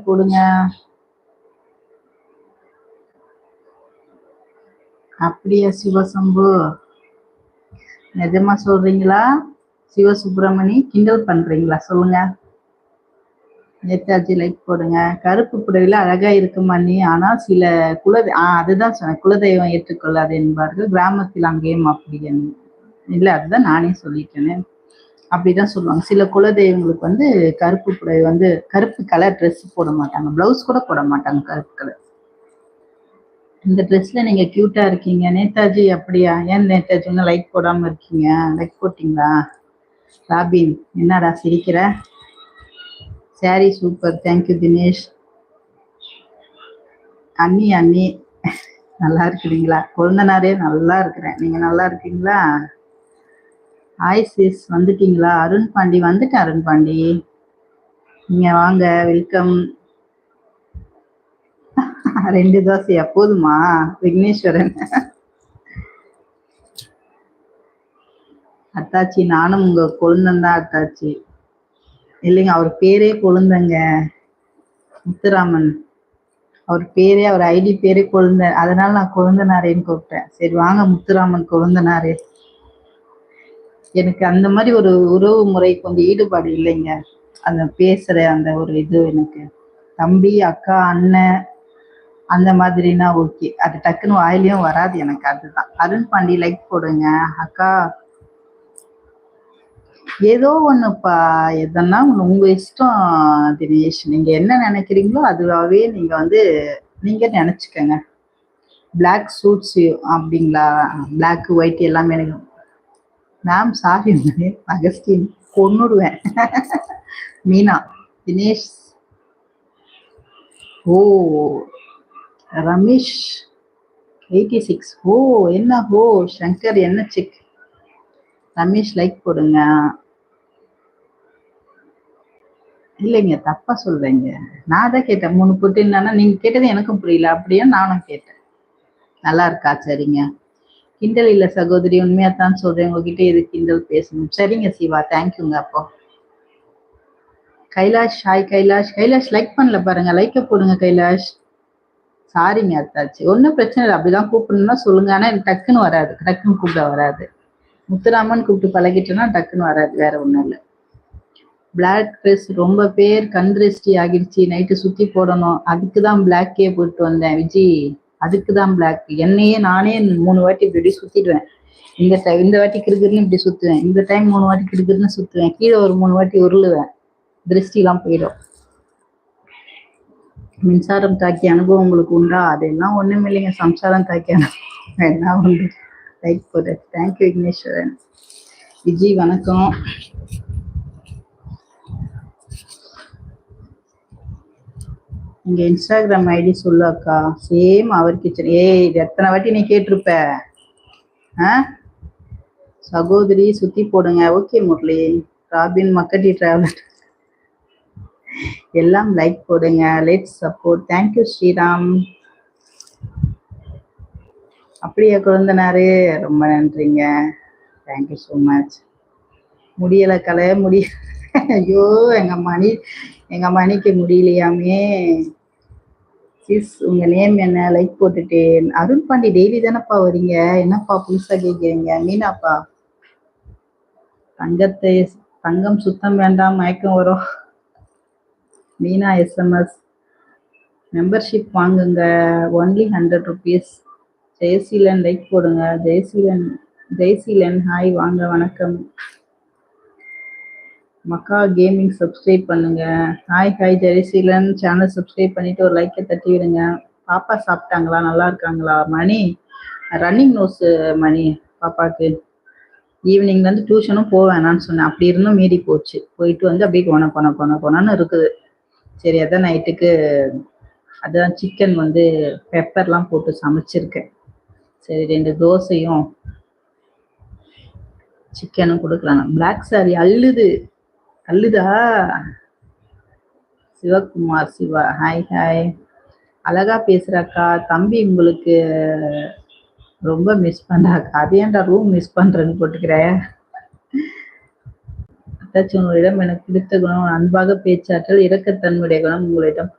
போடுங்க. அப்படியா சிவசம்பு, நிஜமா சொல்றீங்களா? சிவசுப்பிரமணி கிண்டல் பண்றீங்களா? சொல்லுங்க. நேதாஜி லைக் போடுங்க. கருப்பு புடவையில அழகா இருக்குமா நீ, ஆனா சில அதுதான் சொன்னேன், குலதெய்வம் ஏற்றுக்கொள்ளாது என்பார்கள், கிராமத்தில் அங்கேயும் அப்படி இல்ல, அதுதான் நானே சொல்லிட்டேனே. அப்படிதான் சொல்லுவாங்க. சில குலதெய்வங்களுக்கு வந்து கருப்பு புடவை வந்து கருப்பு கலர் ட்ரெஸ் போட மாட்டாங்க, பிளவுஸ் கூட போட மாட்டாங்க கருப்பு கலர். இந்த ட்ரெஸ்ல நீங்க கியூட்டா இருக்கீங்க நேதாஜி. அப்படியா? ஏன் நேதாஜி இன்னும் லைக் போடாம இருக்கீங்க? லைக் போட்டீங்களா? ராபின் என்னடா சிரிக்கிற? Sorry super, thank you Dinesh. அண்ணி நல்லா இருக்கிறீங்களா? கொழுந்தனாரே நல்லா இருக்கிறேன், நீங்க நல்லா இருக்கீங்களா? ஹாய் சிஸ், வந்துட்டீங்களா? அருண் பாண்டி வந்துட்டேன். அருண் பாண்டி நீங்க வாங்க, வெல்கம். 2 தோசையா போதுமா விக்னேஸ்வரன்? அத்தாச்சி நானும் உங்க கொழுந்தன் தான் அத்தாச்சி. இல்லைங்க, அவர் பேரே கொழுந்தங்க, முத்துராமன். அவர் பேரே, அவர் ஐடி பேரே கொழுந்த, அதனால நான் கொழுந்தனாரேன்னு கூப்பிட்டேன். சரி வாங்க முத்துராமன் கொழுந்தனாரே. எனக்கு அந்த மாதிரி ஒரு உறவு முறை கொஞ்சம் ஈடுபாடு இல்லைங்க. அந்த பேசுற அந்த ஒரு இது எனக்கு தம்பி அக்கா அண்ணன் அந்த மாதிரினா ஓகே, அது டக்குன்னு வாயிலையும் வராது எனக்கு. அதுதான். அருண் பாண்டி லைக் போடுங்க. அக்கா ஏதோ ஒண்ணுப்பா, எதனா உங்க இஷ்டம் தினேஷ், நீங்க என்ன நினைக்கிறீங்களோ அதுவாவே நீங்க வந்து நீங்க நினைச்சுக்கங்க. பிளாக் சூட்ஸ் அப்படிங்களா? பிளாக் ஒயிட் எல்லாமே எனக்கு. மேம் சாரி அகஸ்டின், கொன்னுடுவேன். மீனா தினேஷ். ஓ ரமேஷ் 86. ஓ என்ன, ஓ சங்கர் என்ன செக். ரமேஷ் லைக் போடுங்க. இல்லைங்க, தப்பா சொல்றீங்க. நான் தான் கேட்டேன் 3 போட்டுன்னா, நீங்க கேட்டது எனக்கும் புரியல, அப்படியே நானும் கேட்டேன். நல்லா இருக்கா? சரிங்க. கிண்டல் இல்ல சகோதரி, உண்மையாத்தான் சொல்றேன், உங்ககிட்ட எது கிண்டல் பேசணும். சரிங்க சிவா, தேங்க்யூங்க. அப்போ கைலாஷ், ஹாய் கைலாஷ். கைலாஷ் லைக் பண்ணல பாருங்க, லைக்க போடுங்க கைலாஷ். சாரிங்க அத்தாச்சு, ஒன்றும் பிரச்சனை இல்லை, அப்படிதான் கூப்பிடணும்னா சொல்லுங்க. ஆனா எனக்கு டக்குன்னு வராது, டக்குன்னு கூப்பிட வராது. முத்துராமன் கூப்பிட்டு பழகிட்டோன்னா டக்குன்னு வராது, வேற ஒன்றும் இல்லை. பிளாக் ட்ரெஸ் ரொம்ப பேர் கண் திருஷ்டி ஆகிடுச்சு, நைட்டு சுத்தி போடணும், அதுக்கு தான் பிளாக்கே போட்டு வந்தேன் விஜி. அதுக்கு தான் பிளாக். என்னையே நானே 3 வாட்டி இப்படி சுத்திடுவேன். இந்த வாட்டி கிடுக்குன்னு இப்படி சுத்துவேன், இந்த டைம் 3 வாட்டி கிடுக்குன்னு சுத்துவேன், கீழே ஒரு 3 வாட்டி உருளுவேன், திருஷ்டிலாம் போயிடும். மின்சாரம் தாக்கிய அனுபவம் உங்களுக்கு உண்டா? அதெல்லாம் ஒண்ணும் இல்லைங்க, சம்சாரம் தாக்கிய அனுபவம் என்ன உண்டு. லைக் போடு. தேங்க்யூ விக்னேஸ்வரன். விஜி வணக்கம். நீங்க இன்ஸ்டாகிராம் ஐடி சொல்லு அக்கா. Same our kitchen. ஏய் எத்தனை வாட்டி நீ கேட்டிருப்ப? சகோதரி சுத்தி போடுங்க. ஓகே முரளி. ராபின் மக்கட்டி டிராவலர் எல்லாம் லைக் போடுங்க. Let's support. தேங்க்யூ ஸ்ரீராம். அப்படியே குழந்தனாரு, ரொம்ப நன்றிங்க, தேங்க்யூ ஸோ மச். முடியலை கலை ஐயோ எங்க மணிக்கு முடியலையாமே. சிஸ் உங்க நேம் என்ன? லைக் போட்டுட்டேன். அருண் பாண்டி டெய்லி தானப்பா வரீங்க, என்னப்பா புதுசா கேட்குறீங்க? மீனாப்பா, தங்கம் சுத்தம் வேண்டாம், மயக்கம் வரும். மீனா எஸ்எம்எஸ் மெம்பர்ஷிப் வாங்குங்க, ஒன்லி 100 rupees. ஜெயசீலன் லைக் போடுங்க. ஜெயசீலன் ஹாய், வாங்க வணக்கம். மக்கா கேமிங் சப்ஸ்கிரைப் பண்ணுங்க. ஹாய் ஜெயசீலன், சேனல் சப்ஸ்கிரைப் பண்ணிட்டு ஒரு லைக்கை தட்டி விடுங்க. பாப்பா சாப்பிட்டாங்களா? நல்லா இருக்காங்களா? மணி ரன்னிங் நோஸ் மணி பாப்பாக்கு. ஈவினிங்லேருந்து டியூஷனும் போவேணான்னு சொன்னேன், அப்படி இருந்தும் மீறி போச்சு. போயிட்டு வந்து அப்படியே கொணன்னு இருக்குது. சரி அதான் நைட்டுக்கு அதான் சிக்கன் வந்து பெப்பர்லாம் போட்டு சமைச்சிருக்கேன். சரி 2 தோசையும் சிக்கனும் கொடுக்கலாம். பிளாக் சாரி அள்ளுதா? சிவகுமார் சிவா ஹாய். அழகா பேசுறாக்கா. தம்பி உங்களுக்கு ரொம்ப மிஸ் பண்றாக்கா. அது ஏன்டா ரூம் மிஸ் பண்றேன்னு போட்டுக்கிற? அத்தாச்சி உங்களிடம் எனக்கு பிடித்த குணம் அன்பாக பேச்சாற்றல், இரக்கத்தன்மையுடைய குணம், உங்களிடம்